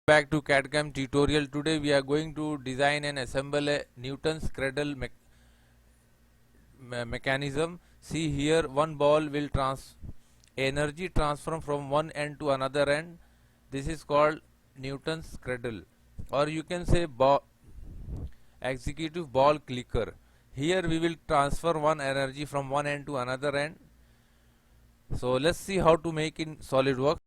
Back to CAD/CAM tutorial. Today we are going to design and assemble a Newton's Cradle mechanism. See here, one ball will energy transfer from one end to another end. This is called Newton's Cradle, or you can say executive ball clicker. Here we will transfer one energy from one end to another end. So let's see how to make in SolidWorks.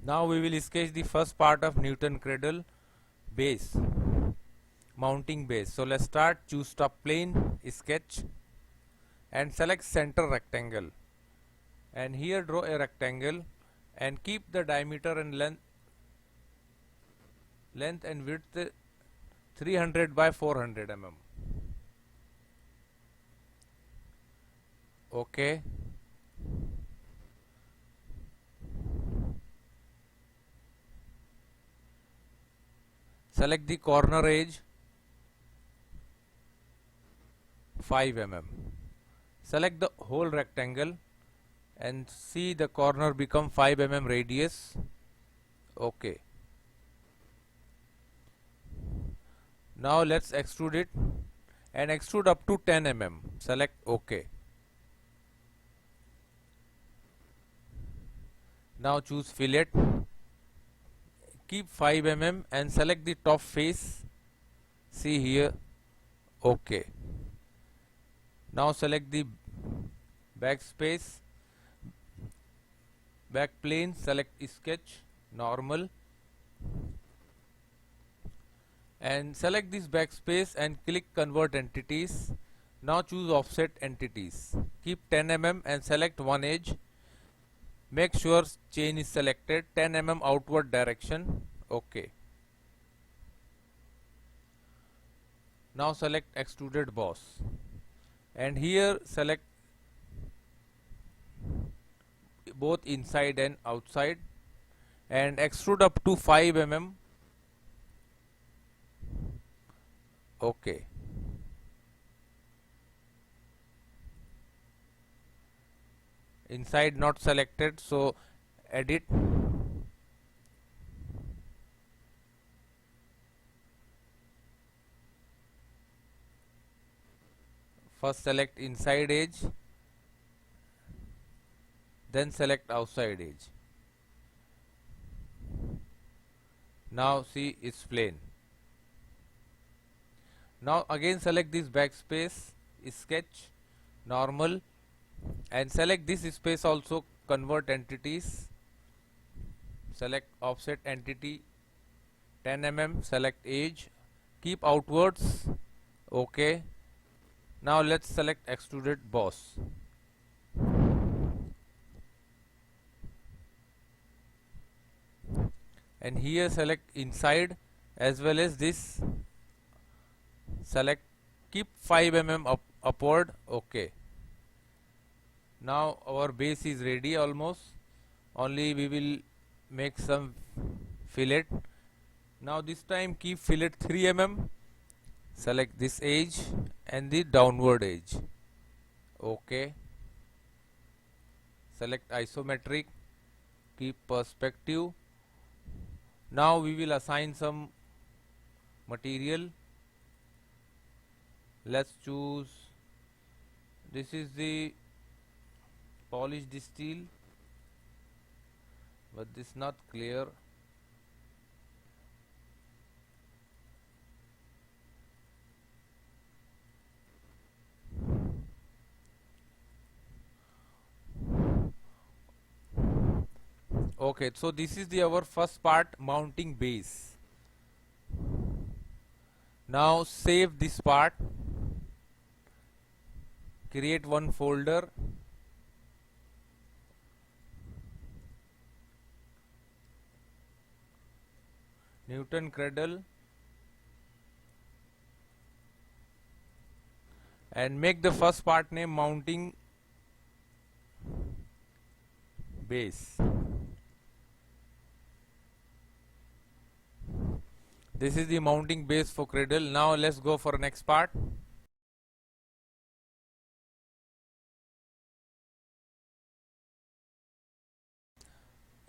Now we will sketch the first part of Newton Cradle base, mounting base. So let's start. Choose top plane, sketch, and select center rectangle. And here draw a rectangle and keep the diameter and length and width 300 by 400 mm. Okay. Select the corner edge 5 mm. Select the whole rectangle and see the corner become 5 mm radius. Okay. Now let's extrude it and extrude up to 10 mm. Select OK. Now choose fillet. Keep 5 mm and select the top face. See here. OK. Now select the backspace, back plane, select sketch, normal, and select this backspace and click convert entities. Now choose offset entities. Keep 10 mm and select one edge. Make sure chain is selected, 10 mm outward direction. OK. Now select extruded boss and here select both inside and outside and extrude up to 5 mm. OK. Inside not selected, so edit. First select inside edge, then select outside edge. Now see it's plain. Now again select this backspace, sketch, normal, and select this space also, convert entities. Select offset entity 10 mm, select edge, keep outwards. OK. Now let's select extruded boss. And here select inside as well as this. Select, keep 5 mm upward. OK. Now our base is ready almost. Only we will make some fillet. Now this time keep fillet 3 mm. Select this edge and the downward edge. OK. Select isometric. Keep perspective. Now we will assign some material. Let's choose, this is the polished steel, but this is not clear. Okay, so this is our first part, mounting base. Now save this part, create one folder, Newton Cradle, and make the first part name mounting base. This is the mounting base for Cradle. Now let's go for next part.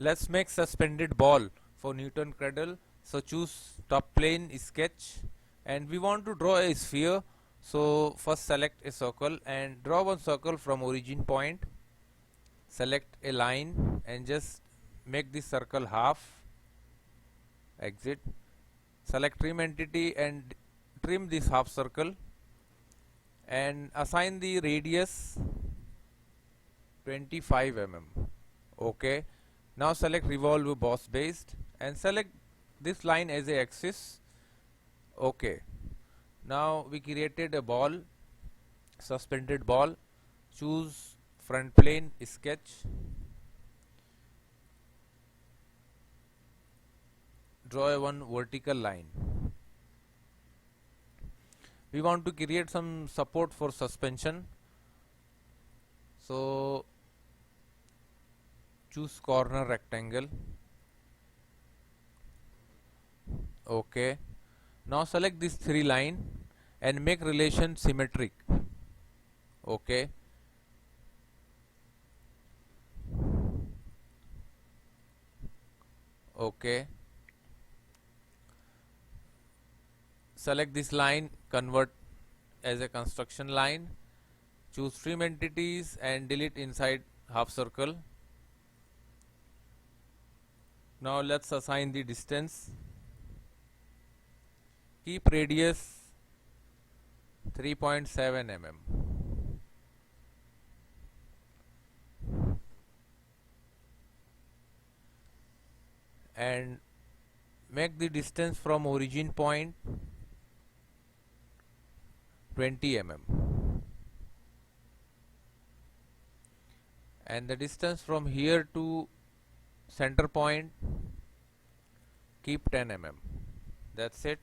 Let's make suspended ball for Newton Cradle. So choose top plane, sketch, and we want to draw a sphere. So first select a circle and draw one circle from origin point. Select a line and just make this circle half. Exit. Select trim entity and trim this half circle and assign the radius 25 mm. Okay. Now select revolve boss based and select this line as a axis. Okay. Now we created a ball, suspended ball. Choose front plane, sketch, draw a one vertical line. We want to create some support for suspension, so choose corner rectangle. Okay. Now select this three line and make relation symmetric. Okay. Okay. Select this line, convert as a construction line. Choose trim entities and delete inside half circle. Now let's assign the distance. Keep radius 3.7 mm. And make the distance from origin point 20 mm. And the distance from here to center point keep 10 mm. That's it.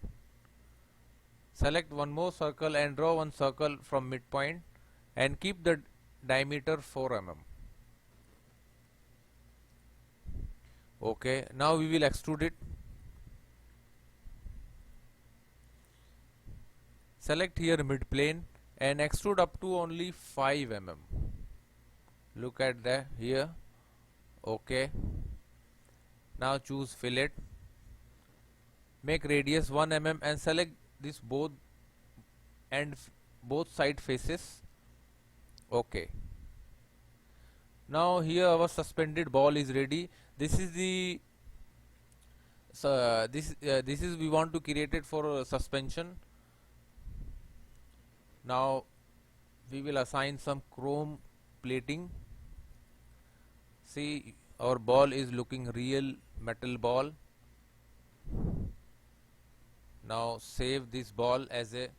Select one more circle and draw one circle from midpoint and keep the diameter 4 mm. Okay, now we will extrude it. Select here mid plane and extrude up to only 5 mm. Look at that here. Okay. Now choose fillet. Make radius 1 mm and select this both side faces. Okay. Now here our suspended ball is ready. This is the this is we want to create it for suspension. Now we will assign some chrome plating. See, our ball is looking real metal ball. Now save this ball as a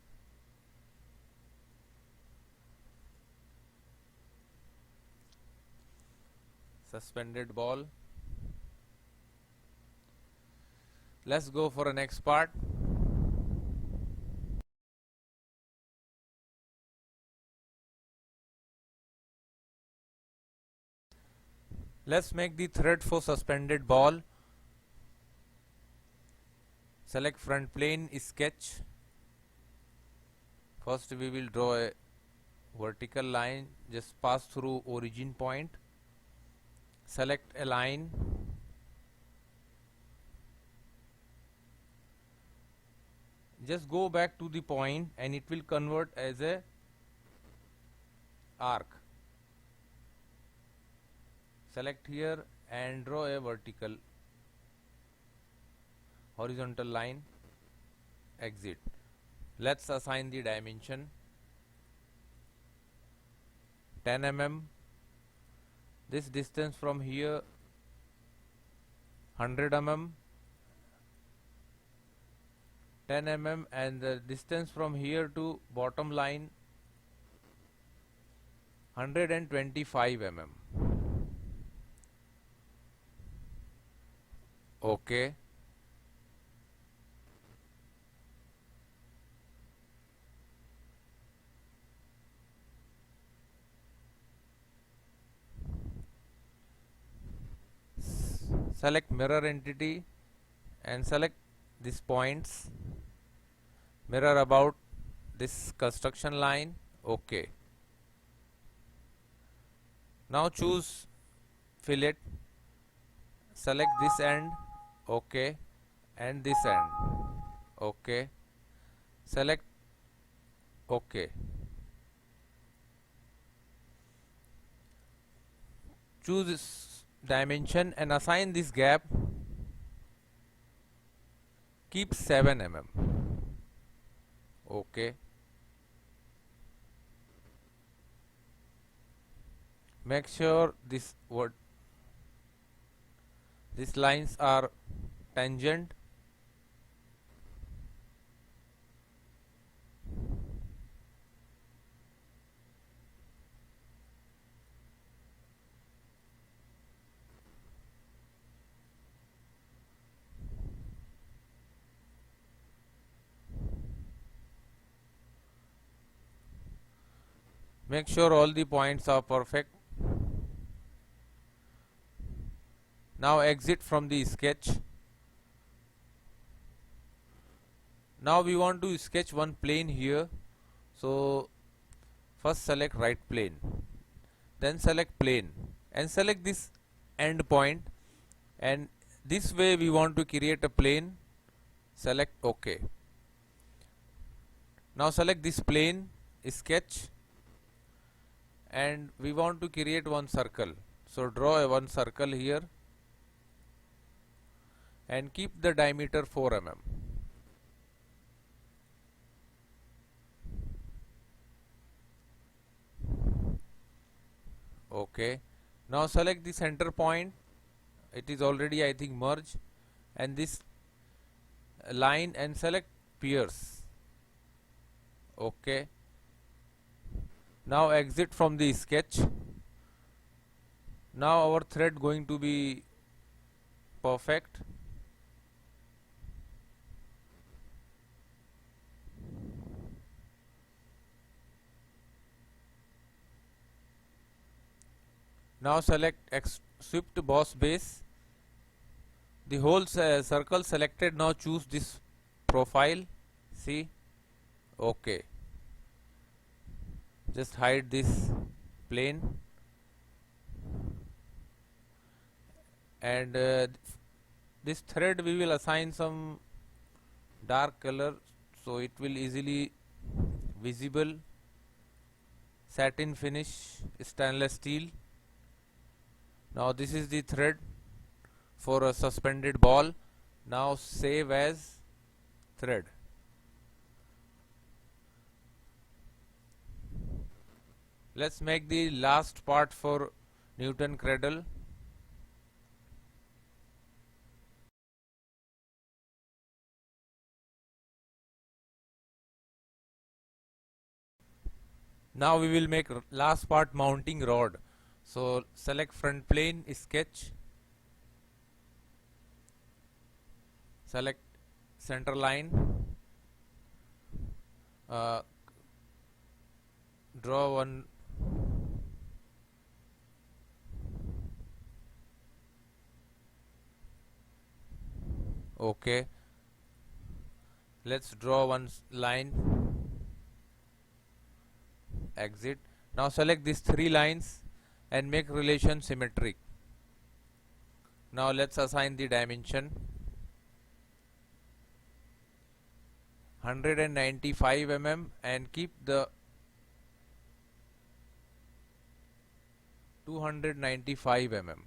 suspended ball. Let's go for the next part. Let's make the thread for suspended ball. Select front plane, sketch. First we will draw a vertical line, just pass through origin point. Select a line. Just go back to the point and it will convert as a arc. Select here and draw a vertical horizontal line. Exit. Let's assign the dimension 10 mm. This distance from here 100 mm, 10 mm, and the distance from here to bottom line 125 mm. Okay. Select mirror entity and select these points. Mirror about this construction line. Okay. Now choose fillet. select this end, okay, and this end, okay, select okay, choose this dimension and assign this gap, keep 7 mm, okay, make sure these lines are tangent, make sure all the points are perfect. Now exit from the sketch. Now we want to sketch one plane here, so first select right plane, then select plane and select this end point, and this way we want to create a plane, select OK. Now select this plane, sketch, and we want to create one circle, so draw one circle here and keep the diameter 4 mm. Okay, now select the center point, it is already I think merged, and this line, and select pierce. Okay, now exit from the sketch. Now our thread going to be perfect. Now select Swift boss base. The whole circle selected. Now choose this profile. See, okay. Just hide this plane, and this thread we will assign some dark color so it will easily visible. Satin finish, stainless steel. Now this is the thread for a suspended ball. Now save as thread. Let's make the last part for Newton cradle. Now we will make last part, mounting rod. So select front plane, sketch, select center line, draw one okay, let's draw one line, exit. Now select these 3 lines and make relation symmetric. Now let's assign the dimension 195 mm and keep the 295 mm.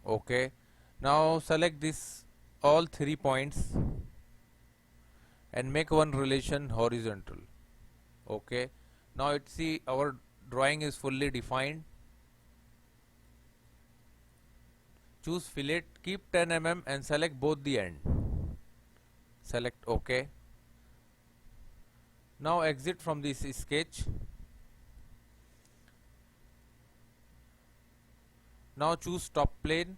Okay, now select this all 3 points and make one relation horizontal. Okay, now it see our drawing is fully defined. Choose fillet, keep 10 mm and select both the end. Select OK. Now exit from this sketch. Now choose top plane,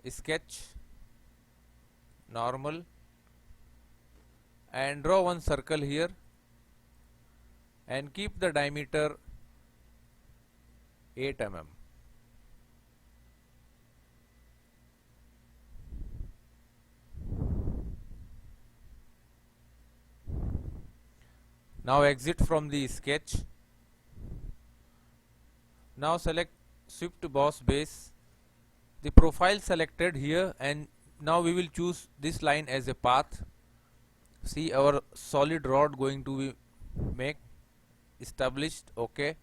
sketch, normal, and draw one circle here and keep the diameter 8 mm. Now exit from the sketch. Now select shift boss base, the profile selected here, and now we will choose this line as a path. See, our solid rod going to be make established. Okay,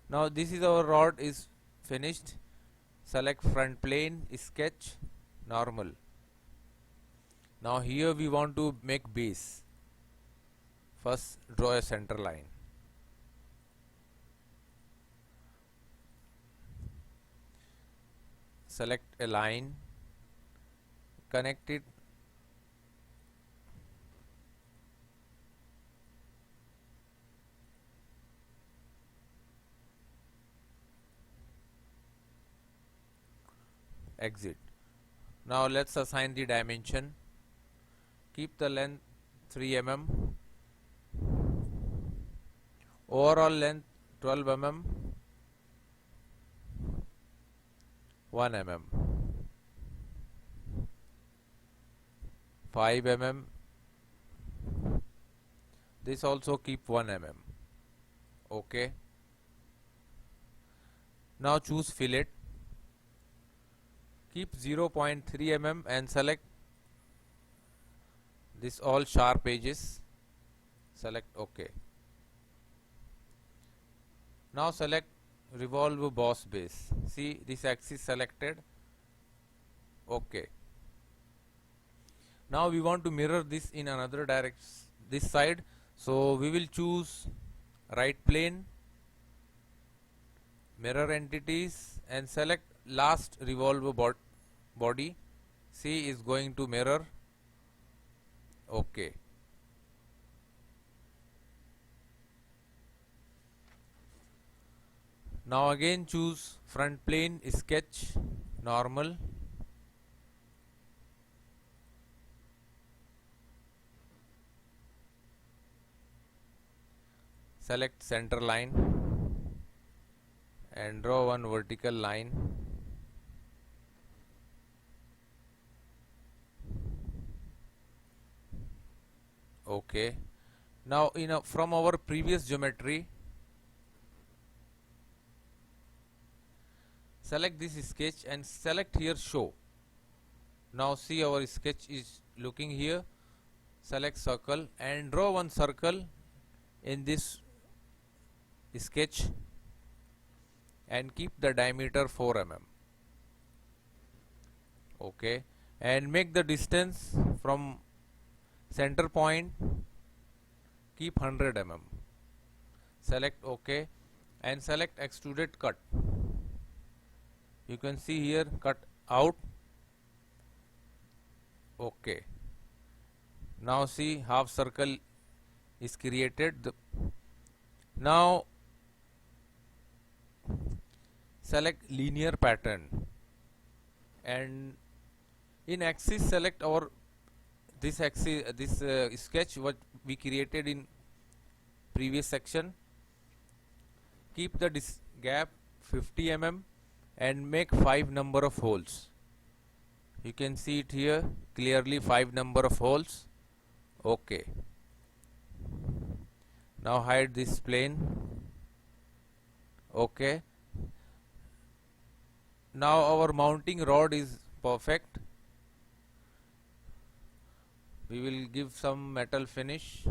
now this is our rod is finished. Select front plane, sketch, normal. Now here we want to make base. First draw a center line. Select a line, connect it, exit. Now let's assign the dimension. Keep the length 3 mm, overall length 12 mm, 1 mm, 5 mm, this also keep 1 mm. Okay, now choose fillet, keep 0.3 mm and select this all sharp edges, select OK. Now select revolve boss base. See, this axis selected. OK. Now we want to mirror this in another direction, this side. So we will choose right plane, mirror entities, and select last revolve body. See, is going to mirror. OK. Now again choose front plane, sketch, normal. Select center line and draw one vertical line. Okay. Now from our previous geometry, select this sketch and select here show. Now see, our sketch is looking here. Select circle and draw one circle in this sketch and keep the diameter 4 mm. Okay, and make the distance from center point, keep 100 mm. Select OK and select extruded cut. You can see here cut out. OK. Now see, half circle is created. Now select linear pattern and in axis select our this axis, this sketch what we created in previous section. Keep the gap 50 mm and make 5 number of holes. You can see it here clearly, 5 number of holes. Okay. Now hide this plane. Okay. Now our mounting rod is perfect. We will give some metal finish.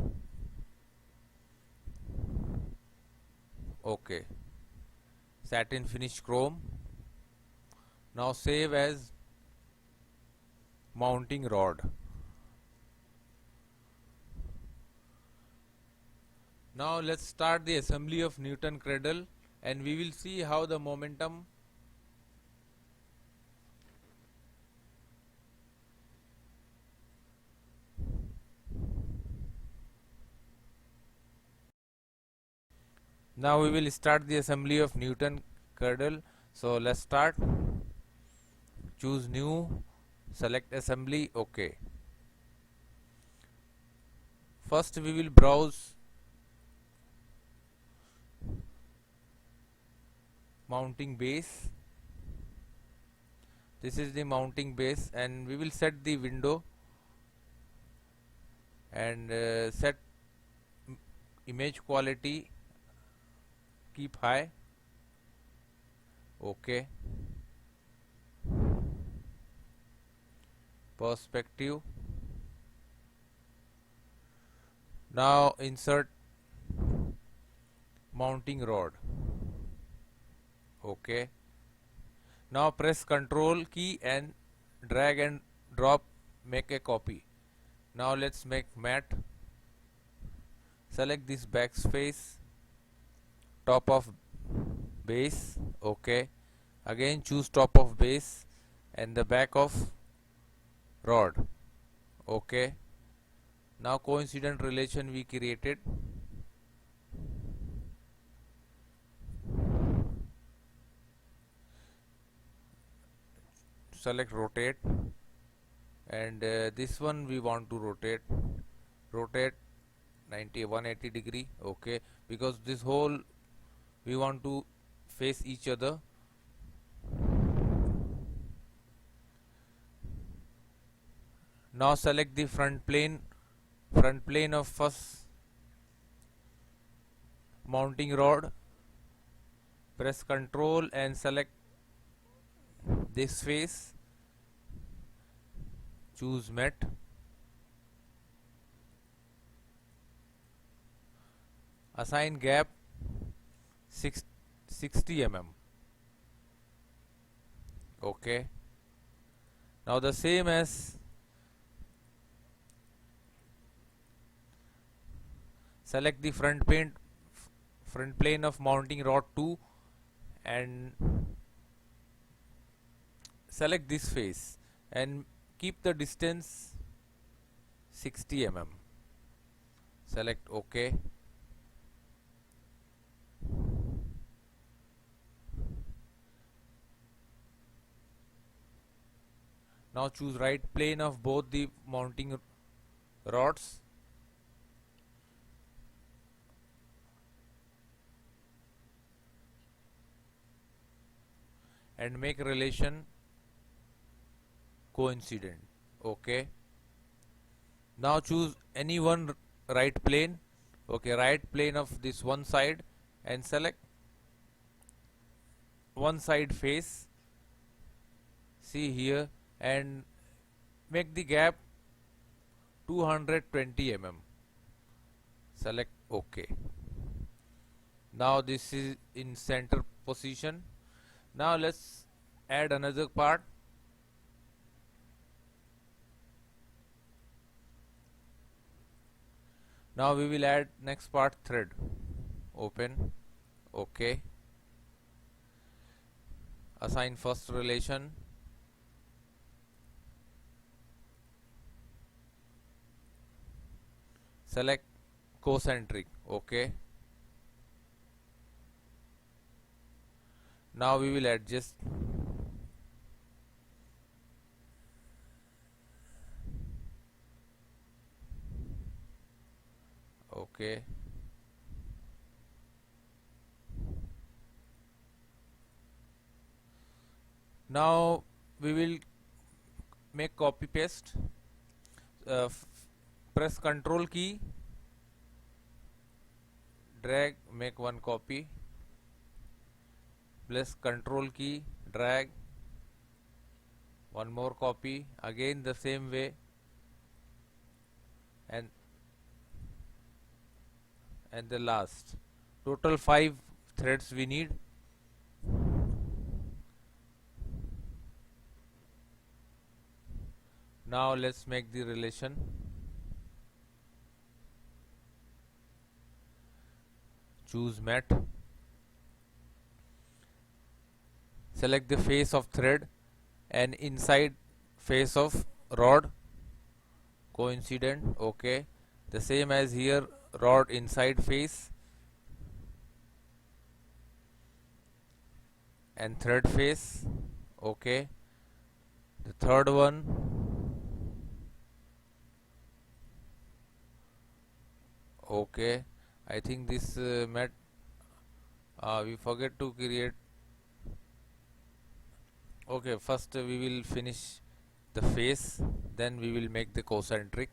Okay. Satin finish chrome. Now save as mounting rod. Now let's start the assembly of Newton cradle and we will see how the momentum Now we will start the assembly of Newton cradle. So let's start. Choose new, select assembly, OK. First we will browse mounting base. This is the mounting base and we will set the window and set image quality, keep high. Okay. Perspective. Now insert mounting rod. Okay. Now press Ctrl key and drag and drop, make a copy. Now let's make matte. Select this backspace, top of base. Okay. Again choose top of base and the back of rod. Okay. Now coincident relation we created. Select rotate, and this one we want to rotate 180 degree. Okay, because this whole we want to face each other. Now select the front plane of first mounting rod. Press Ctrl and select this face. Choose matte. Assign gap 60 mm. Okay. Now the same as select the front plane of mounting rod 2 and select this face and keep the distance 60 mm. Select OK. Now choose right plane of both the mounting rods. And make relation coincident. Okay. Now choose any one right plane. Okay, right plane of this one side and select one side face. See here and make the gap 220 mm. Select OK. Now this is in center position. Now let's add another part. Now we will add next part, thread. Open. OK. Assign first relation. Select concentric. OK. Now we will adjust. Okay. Now we will make copy paste. Press Ctrl key, drag, make one copy. Press Ctrl key, drag, one more copy. Again the same way, and the last. Total 5 threads we need. Now let's make the relation. Choose matte. Select the face of thread and inside face of rod. Coincident. Okay. The same as here, rod inside face and thread face. Okay. The third one. Okay. I think this matte we forget to create. Okay, first we will finish the face, then we will make the concentric.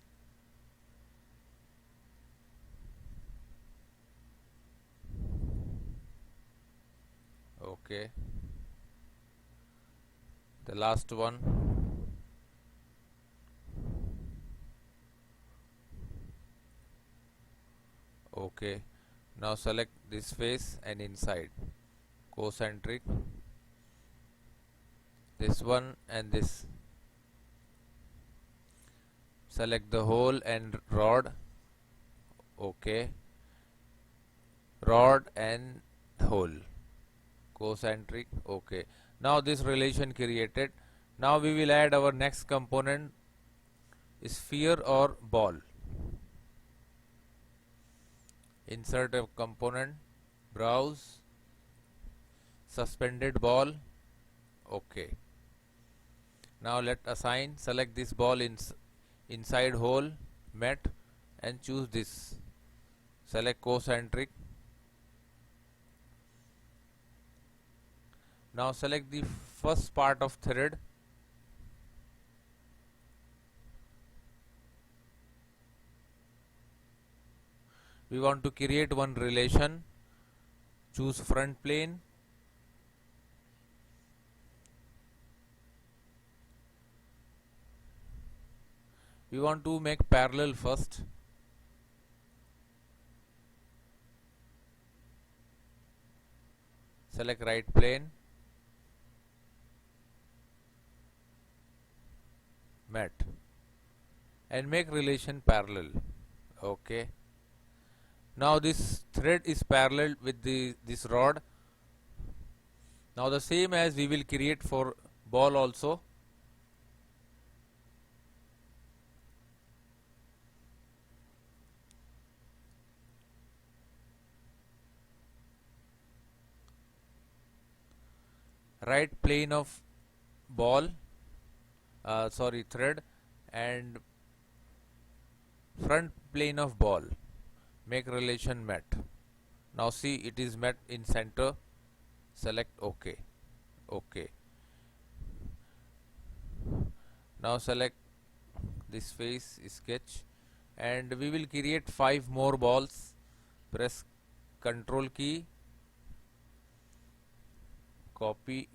Okay. the last one. Okay, now select this face and inside, concentric, this one and this. Select the hole and rod. Okay, rod and hole, concentric. Okay, now this relation created. Now we will add our next component, sphere or ball. Insert a component, browse, suspended ball. Okay, now let assign. Select this ball inside hole, met, and choose this. Select concentric. Now select the first part of thread. We want to create one relation. Choose front plane. We want to make parallel first. Select right plane, mat, and make relation parallel. Okay. Now this thread is parallel with this rod. Now the same as we will create for ball also. Right plane of ball, thread, and front plane of ball. Make relation met. Now see, it is met in center. Select OK. OK. Now select this face, sketch, and we will create 5 more balls. Press Ctrl key, copy,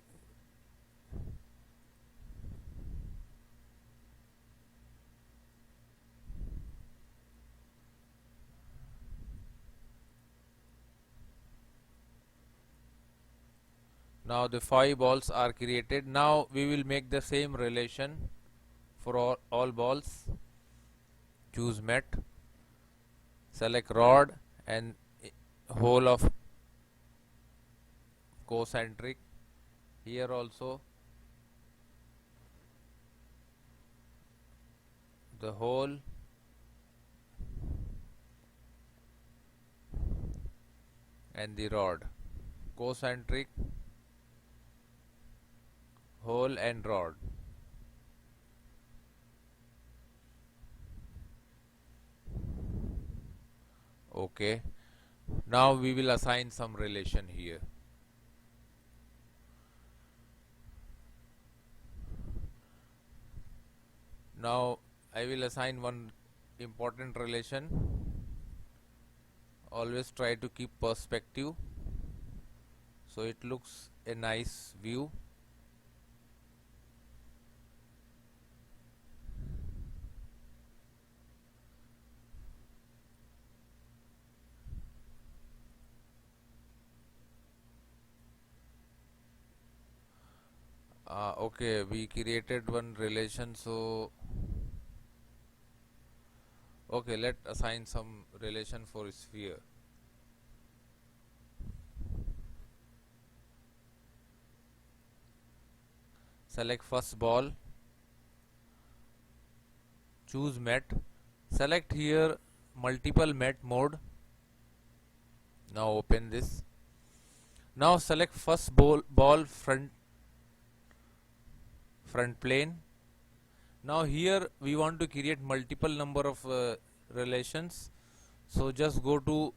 now the 5 balls are created. Now we will make the same relation for all balls. Choose mat, select rod and hole of concentric. Here also the hole and the rod, concentric, hole and rod. Okay, now we will assign some relation here. Now I will assign one important relation. Always try to keep perspective so it looks a nice view. Okay, we created one relation, so okay, let assign some relation for sphere. Select first ball, choose mat, select here multiple mat mode. Now open this. Now select first ball front plane. Now here we want to create multiple number of relations, so just go to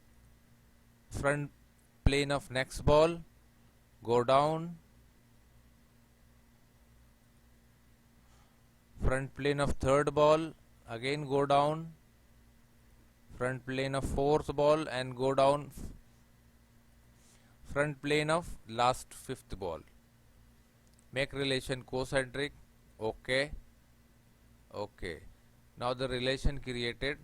front plane of next ball, go down, front plane of third ball, again go down, front plane of fourth ball and go down, front plane of last fifth ball. make relation concentric. Okay. Okay, now the relation created.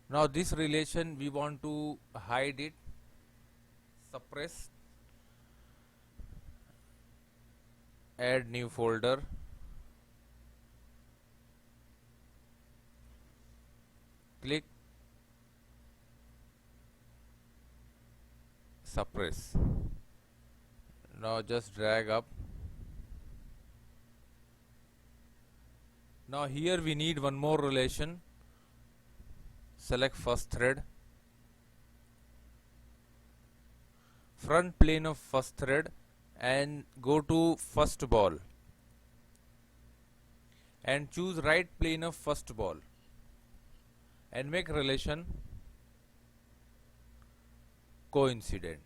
Now this relation we want to hide it, suppress, add new folder, click suppress. Now just drag up. Now here we need one more relation. Select first thread, front plane of first thread, and go to first ball and choose right plane of first ball and make relation coincident.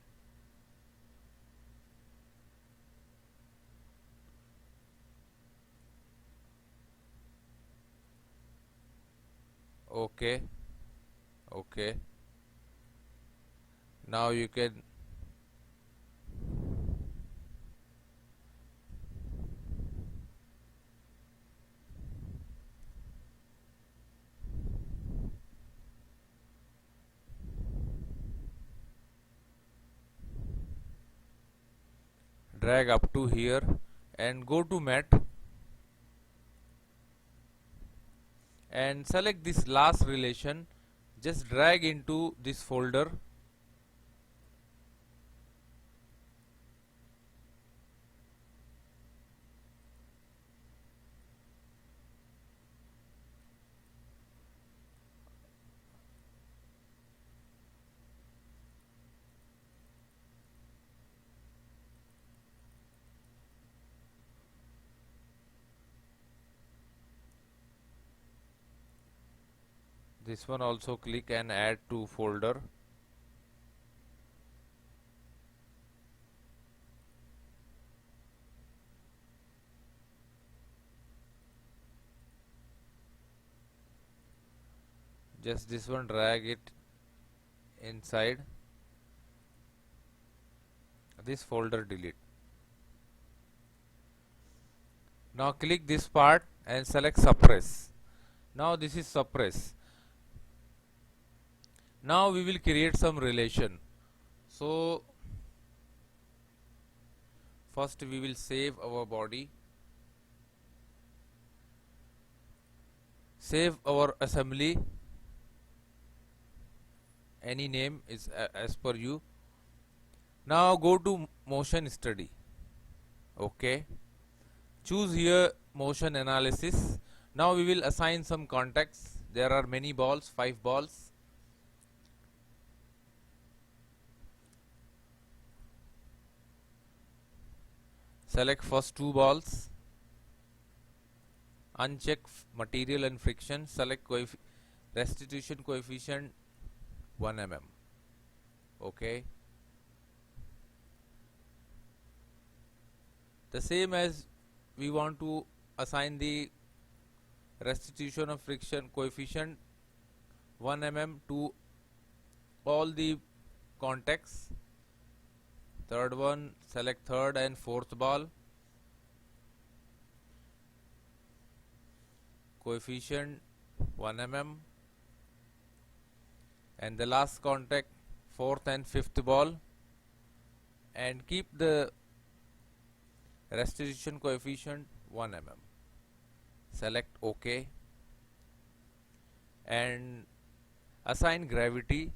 Okay. Okay, now you can drag up to here and go to mat and select this last relation. Just drag into this folder. This one also click and add to folder. Just this one, drag it inside this folder, delete. Now click this part and select suppress. Now this is suppress. Now we will create some relation. So first we will save our body, save our assembly, any name is as per you. Now go to motion study. Okay, choose here motion analysis. Now we will assign some contacts. There are many balls, 5 balls. Select first 2 balls, uncheck material and friction, select restitution coefficient 1 mm. Okay, the same as we want to assign the restitution of friction coefficient 1 mm to all the contacts. Third one, select third and fourth ball, coefficient 1 mm, and the last contact fourth and fifth ball, and keep the restitution coefficient 1 mm. Select OK and assign gravity.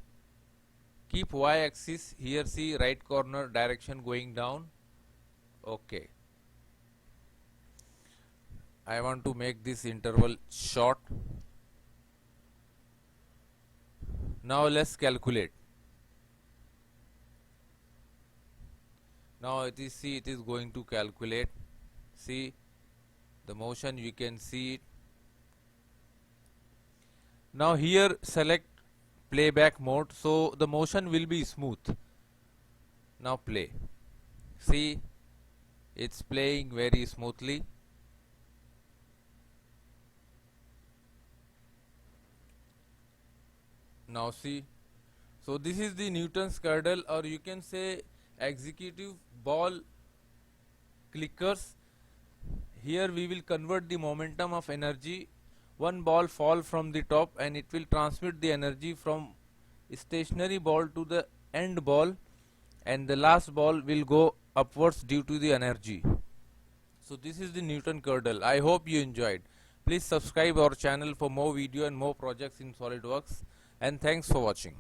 Keep y-axis here, see right corner direction going down. Okay, I want to make this interval short. Now let's calculate. Now it is, see, it is going to calculate. See the motion, you can see it. Now here select playback mode, so the motion will be smooth. Now play. See, it's playing very smoothly. Now see, so this is the Newton's cradle, or you can say executive ball clickers. Here we will convert the momentum of energy. One ball fall from the top and it will transmit the energy from stationary ball to the end ball, and the last ball will go upwards due to the energy. So this is the Newton cradle. I hope you enjoyed. Please subscribe our channel for more video and more projects in SolidWorks, and thanks for watching.